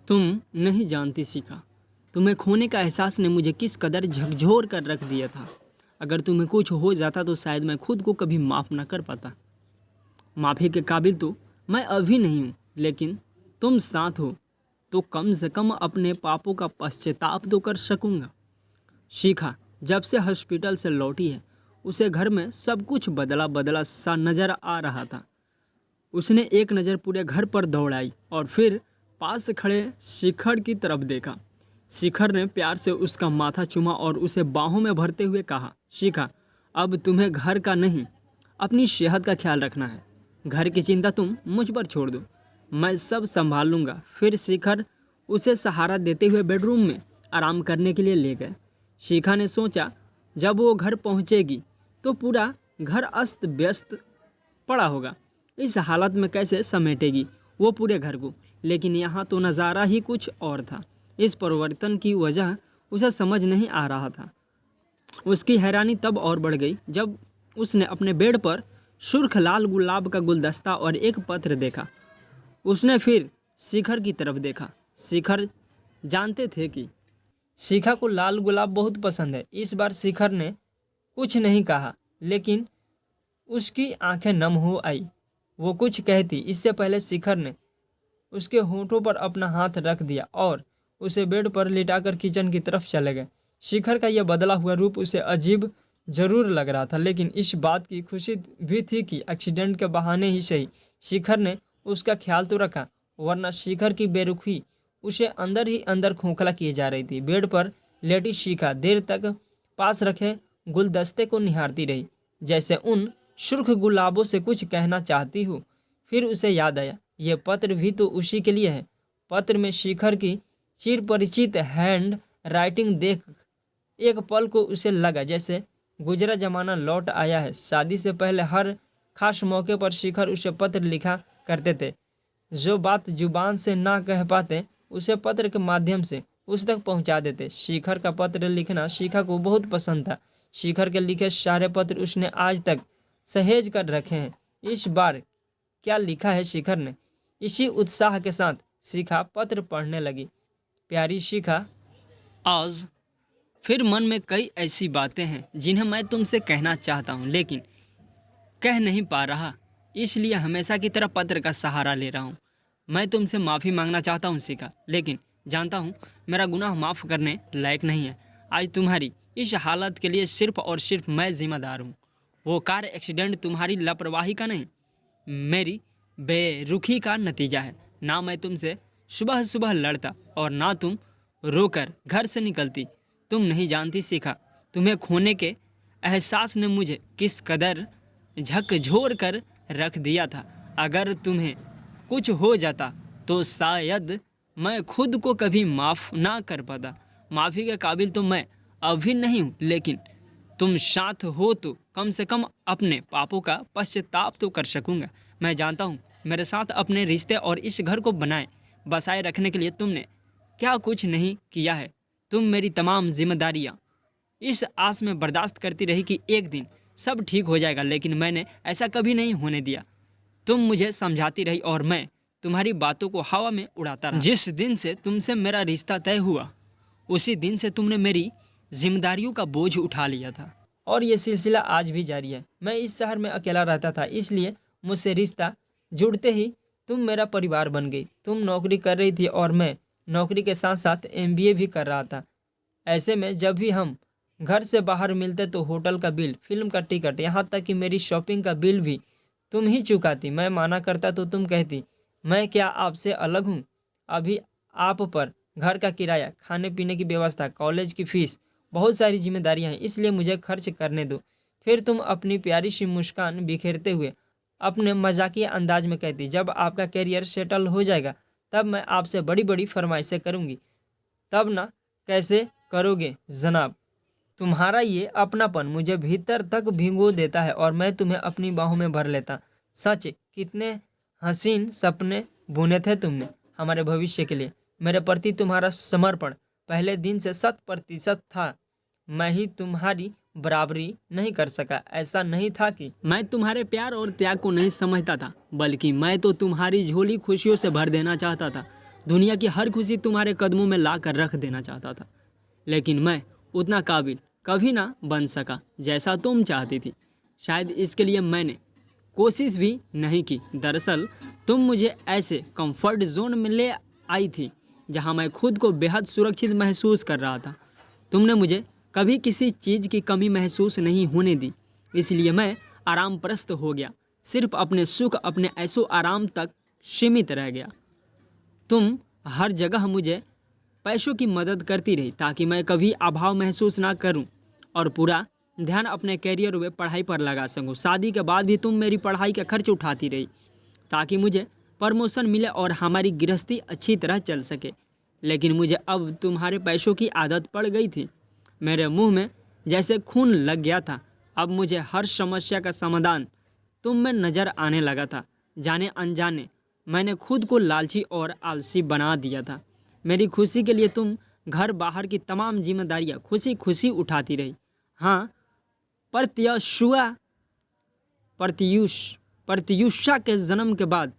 तुम नहीं जानती शिखा, तुम्हें खोने का एहसास ने मुझे किस कदर झकझोर कर रख दिया था। अगर तुम्हें कुछ हो जाता तो शायद मैं खुद को कभी माफ़ न कर पाता। माफ़ी के काबिल तो मैं अभी नहीं हूँ, लेकिन तुम साथ हो तो कम से कम अपने पापों का पश्चाताप तो कर सकूँगा। शिखा जब से हॉस्पिटल से लौटी है, उसे घर में सब कुछ बदला बदला सा नज़र आ रहा था। उसने एक नज़र पूरे घर पर दौड़ाई और फिर पास खड़े शिखर की तरफ देखा। शिखर ने प्यार से उसका माथा चूमा और उसे बाहों में भरते हुए कहा, शिखा, अब तुम्हें घर का नहीं, अपनी सेहत का ख्याल रखना है। घर की चिंता तुम मुझ पर छोड़ दो, मैं सब संभाल लूँगा। फिर शिखर उसे सहारा देते हुए बेडरूम में आराम करने के लिए ले गए। शिखा ने सोचा, जब वो घर पहुँचेगी तो पूरा घर अस्त व्यस्त पड़ा होगा। इस हालत में कैसे समेटेगी वो पूरे घर को। लेकिन यहाँ तो नज़ारा ही कुछ और था। इस परिवर्तन की वजह उसे समझ नहीं आ रहा था। उसकी हैरानी तब और बढ़ गई जब उसने अपने बेड पर सुर्ख लाल गुलाब का गुलदस्ता और एक पत्र देखा। उसने फिर शिखर की तरफ देखा। शिखर जानते थे कि शिखा को लाल गुलाब बहुत पसंद है। इस बार शिखर ने कुछ नहीं कहा, लेकिन उसकी आंखें नम हो आई। वो कुछ कहती इससे पहले शिखर ने उसके होठों पर अपना हाथ रख दिया और उसे बेड पर लिटाकर किचन की तरफ चले गए। शिखर का यह बदला हुआ रूप उसे अजीब जरूर लग रहा था, लेकिन इस बात की खुशी भी थी कि एक्सीडेंट के बहाने ही सही शिखर ने उसका ख्याल तो रखा, वरना शिखर की बेरुखी उसे अंदर ही अंदर खोखला किए जा रही थी। बेड पर लेटी शिखा देर तक पास रखे गुलदस्ते को निहारती रही, जैसे उन सुर्ख गुलाबों से कुछ कहना चाहती हो। फिर उसे याद आया, ये पत्र भी तो उसी के लिए है। पत्र में शिखर की चिर परिचित हैंड राइटिंग देख एक पल को उसे लगा जैसे गुजरा जमाना लौट आया है। शादी से पहले हर खास मौके पर शिखर उसे पत्र लिखा करते थे। जो बात जुबान से ना कह पाते उसे पत्र के माध्यम से उस तक पहुंचा देते। शिखर का पत्र लिखना शिखा को बहुत पसंद था। शिखर के लिखे सारे पत्र उसने आज तक सहेज कर रखे हैं। इस बार क्या लिखा है शिखर ने? इसी उत्साह के साथ शिखा पत्र पढ़ने लगी। प्यारी शिखा, आज फिर मन में कई ऐसी बातें हैं जिन्हें मैं तुमसे कहना चाहता हूँ, लेकिन कह नहीं पा रहा, इसलिए हमेशा की तरह पत्र का सहारा ले रहा हूँ। मैं तुमसे माफ़ी मांगना चाहता हूँ शिखा, लेकिन जानता हूँ मेरा गुनाह माफ़ करने लायक नहीं है। आज तुम्हारी इस हालत के लिए सिर्फ और सिर्फ मैं जिम्मेदार हूँ। वो कार एक्सीडेंट तुम्हारी लापरवाही का नहीं, मेरी बेरुखी का नतीजा है। ना मैं तुमसे सुबह सुबह लड़ता और ना तुम रोकर घर से निकलती। तुम नहीं जानती शिखा, तुम्हें खोने के एहसास ने मुझे किस कदर झकझोर कर रख दिया था। अगर तुम्हें कुछ हो जाता तो शायद मैं खुद को कभी माफ़ ना कर पाता। माफ़ी के काबिल तो मैं अभी नहीं हूँ, लेकिन तुम साथ हो तो कम से कम अपने पापों का पश्चाताप तो कर सकूँगा। मैं जानता हूँ मेरे साथ अपने रिश्ते और इस घर को बसाए रखने के लिए तुमने क्या कुछ नहीं किया है। तुम मेरी तमाम जिम्मेदारियाँ इस आस में बर्दाश्त करती रही कि एक दिन सब ठीक हो जाएगा, लेकिन मैंने ऐसा कभी नहीं होने दिया। तुम मुझे समझाती रही और मैं तुम्हारी बातों को हवा में उड़ाता रहा। जिस दिन से तुमसे मेरा रिश्ता तय हुआ, उसी दिन से तुमने मेरी जिम्मेदारियों का बोझ उठा लिया था और ये सिलसिला आज भी जारी है। मैं इस शहर में अकेला रहता था, इसलिए मुझसे रिश्ता जुड़ते ही तुम मेरा परिवार बन गई। तुम नौकरी कर रही थी और मैं नौकरी के साथ साथ MBA भी कर रहा था। ऐसे में जब भी हम घर से बाहर मिलते तो होटल का बिल, फिल्म का टिकट, यहाँ तक कि मेरी शॉपिंग का बिल भी तुम ही चुकाती। मैं माना करता तो तुम कहती, मैं क्या आपसे अलग हूँ? अभी आप पर घर का किराया, खाने पीने की व्यवस्था, कॉलेज की फीस, बहुत सारी जिम्मेदारियाँ हैं, इसलिए मुझे खर्च करने दो। फिर तुम अपनी प्यारी सी मुस्कान बिखेरते हुए अपने मजाकिया अंदाज में कहती, जब आपका करियर सेटल हो जाएगा तब मैं आपसे बड़ी बड़ी फरमाइशें करूँगी। तब ना कैसे करोगे जनाब? तुम्हारा ये अपनापन मुझे भीतर तक भिगो देता है और मैं तुम्हें अपनी बाहों में भर लेता। सच, कितने हसीन सपने बुने थे तुमने हमारे भविष्य के लिए। मेरे प्रति तुम्हारा समर्पण पहले दिन से 100% था। मैं ही तुम्हारी बराबरी नहीं कर सका। ऐसा नहीं था कि मैं तुम्हारे प्यार और त्याग को नहीं समझता था, बल्कि मैं तो तुम्हारी झोली खुशियों से भर देना चाहता था। दुनिया की हर खुशी तुम्हारे कदमों में ला कर रख देना चाहता था, लेकिन मैं उतना काबिल कभी ना बन सका जैसा तुम चाहती थी। शायद इसके लिए मैंने कोशिश भी नहीं की। दरअसल तुम मुझे ऐसे कंफर्ट जोन में ले आई थी जहां मैं खुद को बेहद सुरक्षित महसूस कर रहा था। तुमने मुझे कभी किसी चीज़ की कमी महसूस नहीं होने दी, इसलिए मैं आराम परस्त हो गया, सिर्फ अपने सुख, अपने ऐशो आराम तक सीमित रह गया। तुम हर जगह मुझे पैसों की मदद करती रही ताकि मैं कभी अभाव महसूस ना करूं और पूरा ध्यान अपने करियर व पढ़ाई पर लगा सकूं। शादी के बाद भी तुम मेरी पढ़ाई का खर्च उठाती रही ताकि मुझे प्रमोशन मिले और हमारी गृहस्थी अच्छी तरह चल सके। लेकिन मुझे अब तुम्हारे पैसों की आदत पड़ गई थी। मेरे मुंह में जैसे खून लग गया था। अब मुझे हर समस्या का समाधान तुम में नज़र आने लगा था। जाने अनजाने मैंने खुद को लालची और आलसी बना दिया था। मेरी खुशी के लिए तुम घर बाहर की तमाम जिम्मेदारियां खुशी खुशी उठाती रही। हाँ, प्रत्युषा के जन्म के बाद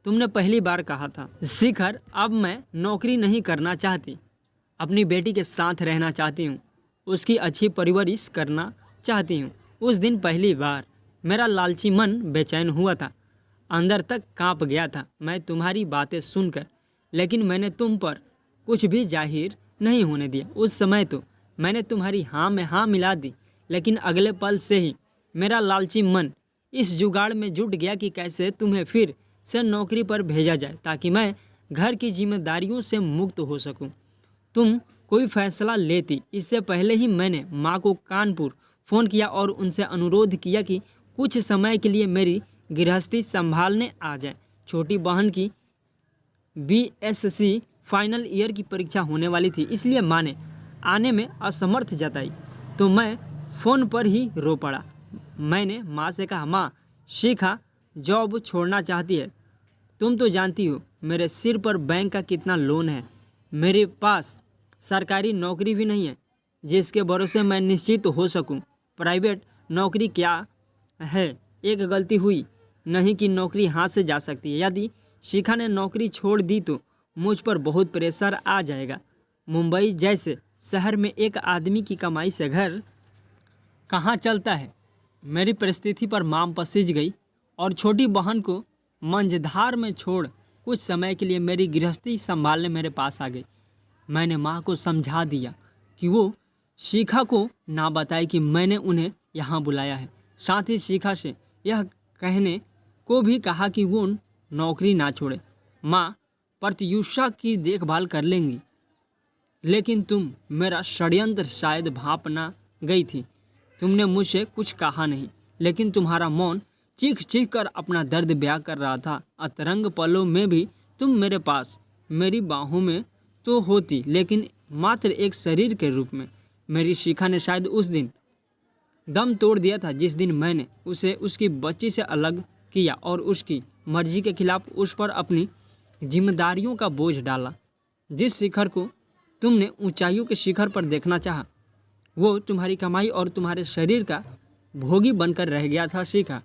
तुमने पहली बार कहा था, शिखर अब मैं नौकरी नहीं करना चाहती, अपनी बेटी के साथ रहना चाहती हूँ, उसकी अच्छी परवरिश करना चाहती हूँ। उस दिन पहली बार मेरा लालची मन बेचैन हुआ था, अंदर तक कांप गया था मैं तुम्हारी बातें सुनकर, लेकिन मैंने तुम पर कुछ भी जाहिर नहीं होने दिया। उस समय तो मैंने तुम्हारी हाँ में हाँ मिला दी, लेकिन अगले पल से ही मेरा लालची मन इस जुगाड़ में जुट गया कि कैसे तुम्हें फिर से नौकरी पर भेजा जाए ताकि मैं घर की जिम्मेदारियों से मुक्त हो सकूं। तुम कोई फैसला लेती इससे पहले ही मैंने माँ को कानपुर फ़ोन किया और उनसे अनुरोध किया कि कुछ समय के लिए मेरी गृहस्थी संभालने आ जाए। छोटी बहन की बीएससी फाइनल ईयर की परीक्षा होने वाली थी, इसलिए माँ ने आने में असमर्थ जताई तो मैं फ़ोन पर ही रो पड़ा। मैंने माँ से कहा, माँ, शिखा जॉब छोड़ना चाहती है। तुम तो जानती हो मेरे सिर पर बैंक का कितना लोन है। मेरे पास सरकारी नौकरी भी नहीं है जिसके भरोसे मैं निश्चित हो सकूं। प्राइवेट नौकरी क्या है, एक गलती हुई नहीं कि नौकरी हाथ से जा सकती है। यदि शिखा ने नौकरी छोड़ दी तो मुझ पर बहुत प्रेशर आ जाएगा। मुंबई जैसे शहर में एक आदमी की कमाई से घर कहाँ चलता है। मेरी परिस्थिति पर माँ पसीज गई और छोटी बहन को मंझधार में छोड़ कुछ समय के लिए मेरी गृहस्थी संभालने मेरे पास आ गई। मैंने माँ को समझा दिया कि वो शिखा को ना बताए कि मैंने उन्हें यहाँ बुलाया है। साथ ही शिखा से यह कहने को भी कहा कि वो नौकरी ना छोड़े। माँ प्रत्युषा की देखभाल कर लेंगी, लेकिन तुम मेरा षड्यंत्र शायद भाप ना गई थी। तुमने मुझसे कुछ कहा नहीं, लेकिन तुम्हारा मौन चीख चीख कर अपना दर्द बयां कर रहा था। अतरंग पलों में भी तुम मेरे पास, मेरी बाहों में तो होती, लेकिन मात्र एक शरीर के रूप में। मेरी शिखा ने शायद उस दिन दम तोड़ दिया था जिस दिन मैंने उसे उसकी बच्ची से अलग किया और उसकी मर्जी के खिलाफ उस पर अपनी जिम्मेदारियों का बोझ डाला। जिस शिखर को तुमने ऊंचाइयों के शिखर पर देखना चाहा, वो तुम्हारी कमाई और तुम्हारे शरीर का भोगी बनकर रह गया था। शिखा,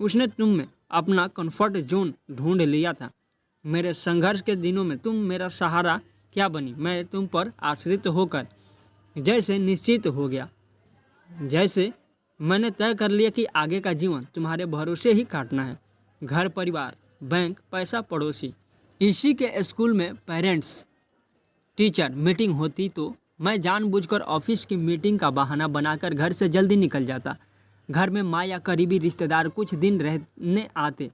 उसने तुम में अपना कंफर्ट जोन ढूंढ लिया था। मेरे संघर्ष के दिनों में तुम मेरा सहारा क्या बनी। मैं तुम पर आश्रित होकर जैसे निश्चित हो गया, जैसे मैंने तय कर लिया कि आगे का जीवन तुम्हारे भरोसे ही काटना है। घर, परिवार, बैंक, पैसा, पड़ोसी। इसी के स्कूल में पेरेंट्स टीचर मीटिंग होती तो मैं जानबूझकर ऑफिस की मीटिंग का बहाना बनाकर घर से जल्दी निकल जाता। घर में माँ या करीबी रिश्तेदार कुछ दिन रहने आते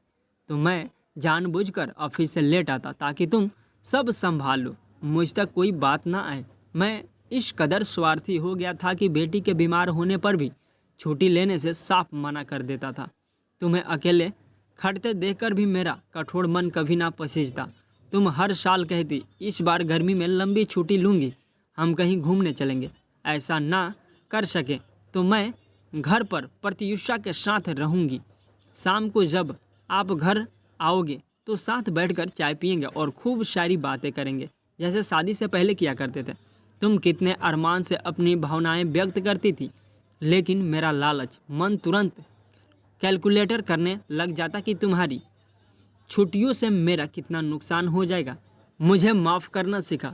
तो मैं जानबूझकर ऑफिस से लेट आता ताकि तुम सब संभाल लो, मुझ तक कोई बात ना आए। मैं इस कदर स्वार्थी हो गया था कि बेटी के बीमार होने पर भी छुट्टी लेने से साफ मना कर देता था। तुम्हें अकेले खटते देखकर भी मेरा कठोर मन कभी ना पसीजता। तुम हर साल कहती, इस बार गर्मी में लंबी छुट्टी लूँगी, हम कहीं घूमने चलेंगे। ऐसा ना कर सके तो मैं घर पर प्रत्युषा के साथ रहूँगी। शाम को जब आप घर आओगे तो साथ बैठकर चाय पियेंगे और खूब सारी बातें करेंगे, जैसे शादी से पहले किया करते थे। तुम कितने अरमान से अपनी भावनाएं व्यक्त करती थी, लेकिन मेरा लालच मन तुरंत कैलकुलेटर करने लग जाता कि तुम्हारी छुट्टियों से मेरा कितना नुकसान हो जाएगा। मुझे माफ़ करना सीखा।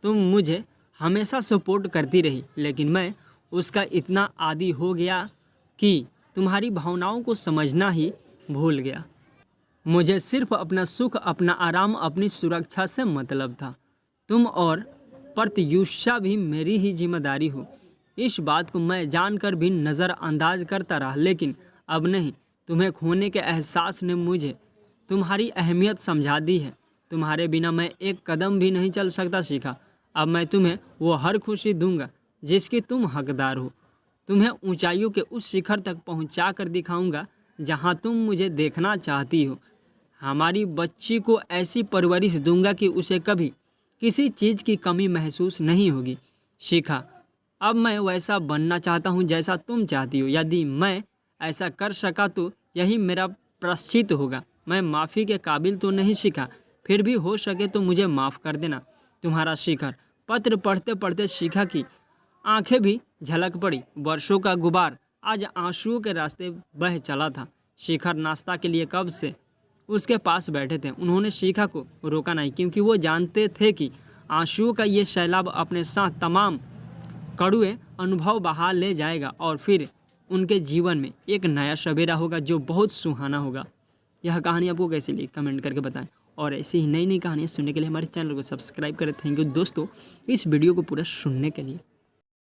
तुम मुझे हमेशा सपोर्ट करती रही, लेकिन मैं उसका इतना आदी हो गया कि तुम्हारी भावनाओं को समझना ही भूल गया। मुझे सिर्फ अपना सुख, अपना आराम, अपनी सुरक्षा से मतलब था। तुम और प्रत्युषा भी मेरी ही जिम्मेदारी हो। इस बात को मैं जानकर भी नज़रअंदाज करता रहा, लेकिन अब नहीं। तुम्हें खोने के एहसास ने मुझे तुम्हारी अहमियत समझा दी है। तुम्हारे बिना मैं एक कदम भी नहीं चल सकता सीखा। अब मैं तुम्हें वो हर खुशी दूंगा जिसकी तुम हकदार हो। तुम्हें ऊंचाइयों के उस शिखर तक पहुंचा कर दिखाऊंगा जहां तुम मुझे देखना चाहती हो। हमारी बच्ची को ऐसी परवरिश दूंगा कि उसे कभी किसी चीज़ की कमी महसूस नहीं होगी। शिखा, अब मैं वैसा बनना चाहता हूँ जैसा तुम चाहती हो। यदि मैं ऐसा कर सका तो यही मेरा प्रायश्चित होगा। मैं माफ़ी के काबिल तो नहीं शिखा, फिर भी हो सके तो मुझे माफ़ कर देना। तुम्हारा शिखर। पत्र पढ़ते पढ़ते शिखा की आंखें भी झलक पड़ी। वर्षों का गुबार आज आंसुओं के रास्ते बह चला था। शिखर नाश्ता के लिए कब से उसके पास बैठे थे। उन्होंने शिखा को रोका नहीं, क्योंकि वो जानते थे कि आंसुओं का ये सैलाब अपने साथ तमाम कड़वे अनुभव बहा ले जाएगा और फिर उनके जीवन में एक नया सवेरा होगा जो बहुत सुहाना होगा। यह कहानी आपको कैसी लगी कमेंट करके बताएं, और ऐसी ही नई नई कहानियाँ सुनने के लिए हमारे चैनल को सब्सक्राइब करें। थैंक यू दोस्तों इस वीडियो को पूरा सुनने के लिए।